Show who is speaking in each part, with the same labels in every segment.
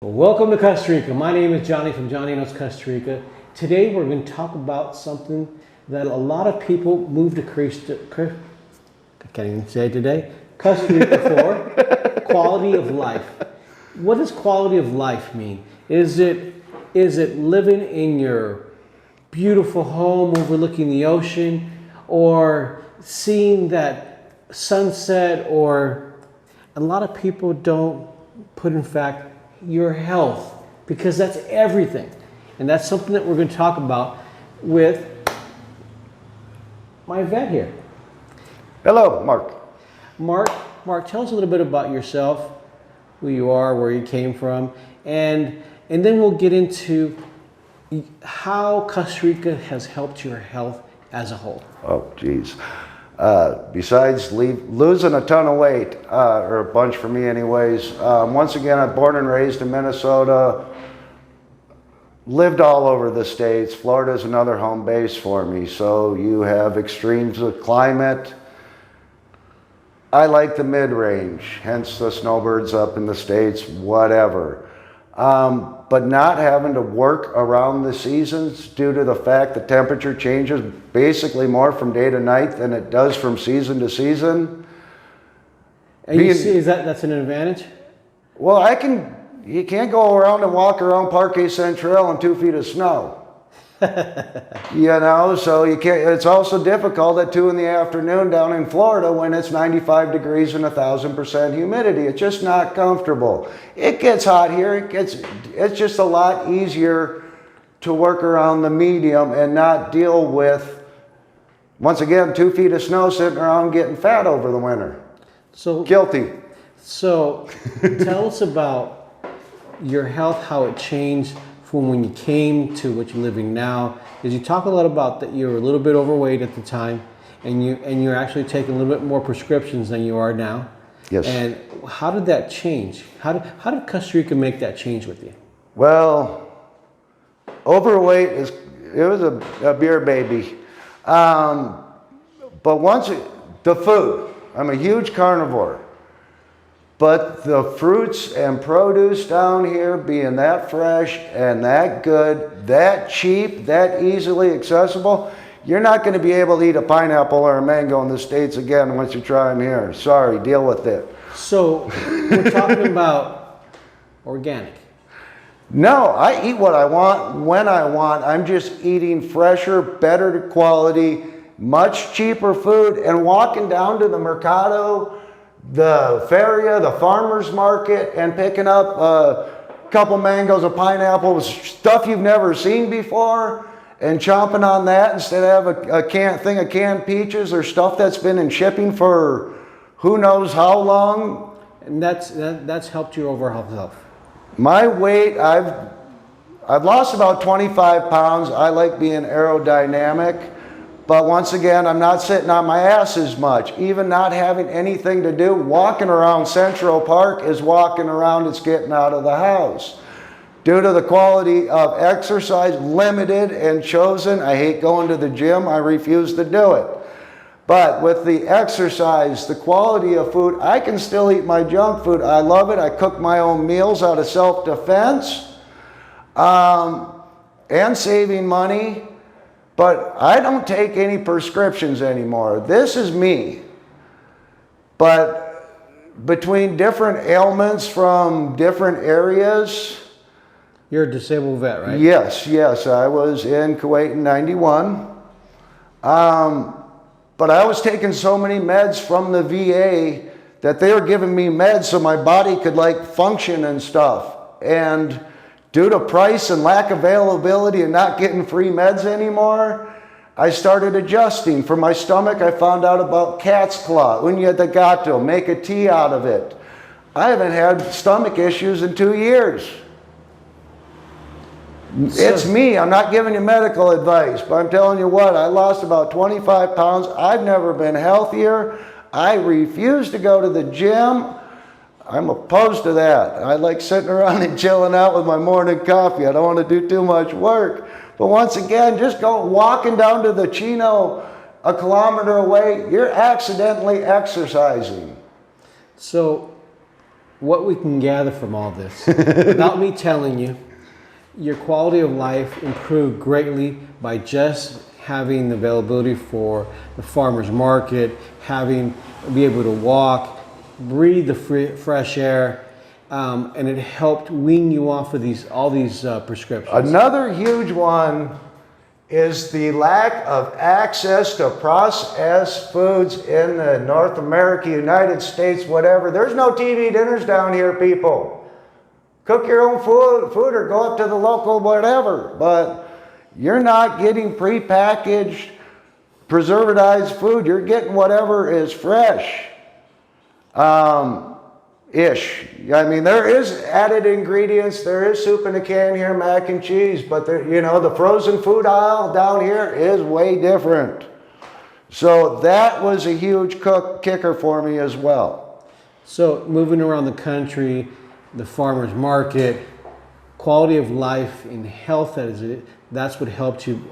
Speaker 1: Welcome to Costa Rica. My name is Johnny from Johnny Knows Costa Rica. Today we're going to talk about something that a lot of people move to I can't even say it today, Costa Rica for, quality of life. What does quality of life mean? Is it living in your beautiful home overlooking the ocean, or seeing that sunset, or a lot of people don't put in fact your health, because that's everything. And that's something that we're going to talk about with my vet here.
Speaker 2: Hello, Mark.
Speaker 1: Mark, tell us a little bit about yourself, who you are, where you came from, and then we'll get into how Costa Rica has helped your health as a whole.
Speaker 2: Oh, geez. Besides losing a ton of weight, or a bunch for me anyways, once again, I'm born and raised in Minnesota, lived all over the States. Florida is another home base for me, so you have extremes of climate. I like the mid-range, hence the snowbirds up in the States, whatever. But not having to work around the seasons due to the fact the temperature changes basically more from day to night than it does from season to season.
Speaker 1: And you see, that's an advantage?
Speaker 2: Well, you can't go around and walk around Parque Central in 2 feet of snow. So you can't. It's also difficult at 2 in the afternoon down in Florida when it's 95 degrees and 1,000% humidity. It's just not comfortable. It gets hot here. It's just a lot easier to work around the medium and not deal with, once again, 2 feet of snow sitting around getting fat over the winter.
Speaker 1: So
Speaker 2: guilty.
Speaker 1: So tell us about your health, how it changed from when you came to what you're living now. Because you talk a lot about that you were a little bit overweight at the time, and you're actually taking a little bit more prescriptions than you are now.
Speaker 2: Yes.
Speaker 1: And how did that change? How did Costa Rica make that change with you?
Speaker 2: Well, overweight it was a beer baby. But the food, I'm a huge carnivore. But the fruits and produce down here being that fresh and that good, that cheap, that easily accessible, you're not going to be able to eat a pineapple or a mango in the States again once you try them here. Sorry, deal with it.
Speaker 1: So we're talking about organic.
Speaker 2: No, I eat what I want when I want. I'm just eating fresher, better quality, much cheaper food, and walking down to the Mercado, the feria, the farmer's market, and picking up a couple mangoes, a pineapple, stuff you've never seen before, and chomping on that instead of a thing of canned peaches or stuff that's been in shipping for who knows how long.
Speaker 1: And that's helped your overall health.
Speaker 2: My weight, I've lost about 25 pounds. I like being aerodynamic. But once again, I'm not sitting on my ass as much. Even not having anything to do, walking around Central Park is walking around, it's getting out of the house. Due to the quality of exercise, limited and chosen, I hate going to the gym, I refuse to do it. But with the exercise, the quality of food, I can still eat my junk food. I love it. I cook my own meals out of self-defense and saving money. But I don't take any prescriptions anymore. This is me. But between different ailments from different areas.
Speaker 1: You're a disabled vet, right?
Speaker 2: Yes. I was in Kuwait in 91. But I was taking so many meds from the VA that they were giving me meds so my body could function and stuff. And due to price and lack of availability and not getting free meds anymore, I started adjusting. For my stomach, I found out about cat's claw, uña de gato, make a tea out of it. I haven't had stomach issues in 2 years. It's me. I'm not giving you medical advice, but I'm telling you what, I lost about 25 pounds. I've never been healthier. I refuse to go to the gym. I'm opposed to that. I like sitting around and chilling out with my morning coffee. I don't want to do too much work. But once again, just walking down to the Chino a kilometer away, you're accidentally exercising.
Speaker 1: So what we can gather from all this, without me telling you, your quality of life improved greatly by just having the availability for the farmer's market, be able to walk, breathe the fresh air, and it helped wean you off of all these prescriptions.
Speaker 2: Another huge one is the lack of access to processed foods in the North America, United States, whatever. There's no TV dinners down here, people. Cook your own food or go up to the local whatever. But you're not getting prepackaged, preservatized food. You're getting whatever is fresh. Ish. I mean, there is added ingredients. There is soup in a can here, mac and cheese, but the frozen food aisle down here is way different. So that was a huge kicker for me as well.
Speaker 1: So moving around the country, the farmer's market, quality of life and health, that's what helped you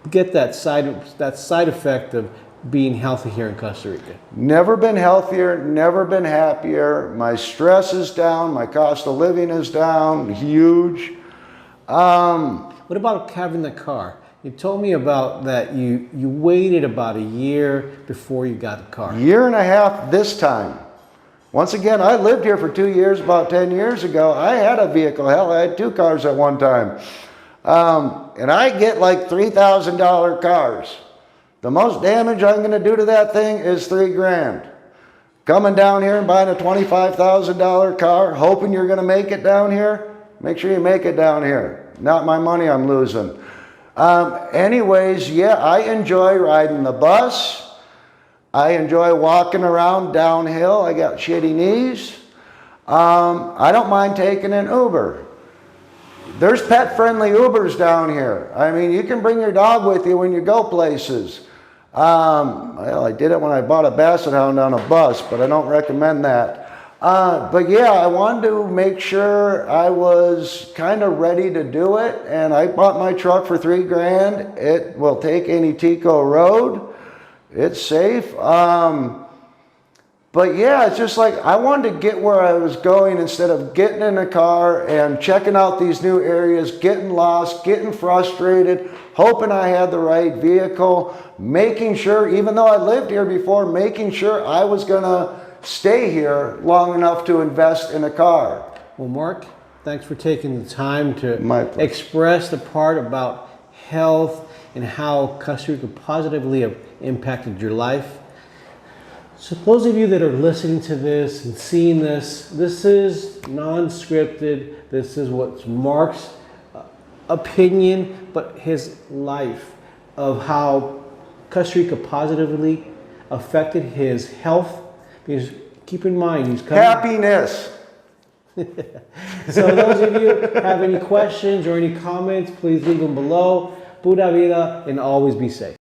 Speaker 1: get that side effect of being healthy here in Costa Rica.
Speaker 2: Never been healthier, never been happier. My stress is down, my cost of living is down, huge.
Speaker 1: What about having the car? You told me about that you waited about a year before you got the car.
Speaker 2: Year and a half this time. Once again, I lived here for 2 years, about 10 years ago. I had a vehicle, hell, I had 2 cars at one time. And I get like $3,000 cars. The most damage I'm going to do to that thing is $3,000. Coming down here and buying a $25,000 car, hoping you're going to make it down here, make sure you make it down here. Not my money I'm losing. Anyways, yeah, I enjoy riding the bus. I enjoy walking around downhill. I got shitty knees. I don't mind taking an Uber. There's pet-friendly Ubers down here. I mean, you can bring your dog with you when you go places. Well, I did it when I bought a Basset Hound on a bus, but I don't recommend that. But yeah, I wanted to make sure I was kind of ready to do it, and I bought my truck for $3,000. It will take any Tico road. It's safe. But yeah, it's just like I wanted to get where I was going instead of getting in a car and checking out these new areas, getting lost, getting frustrated, hoping I had the right vehicle, making sure, even though I lived here before, making sure I was going to stay here long enough to invest in a car.
Speaker 1: Well, Mark, thanks for taking the time to
Speaker 2: My
Speaker 1: express the part about health and how Costa Rica positively have impacted your life. So those of you that are listening to this and seeing this is non-scripted. This is what's Mark's opinion, but his life of how Costa Rica positively affected his health. Because keep in mind, he's coming.
Speaker 2: Happiness.
Speaker 1: So those of you have any questions or any comments, please leave them below. Pura vida and always be safe.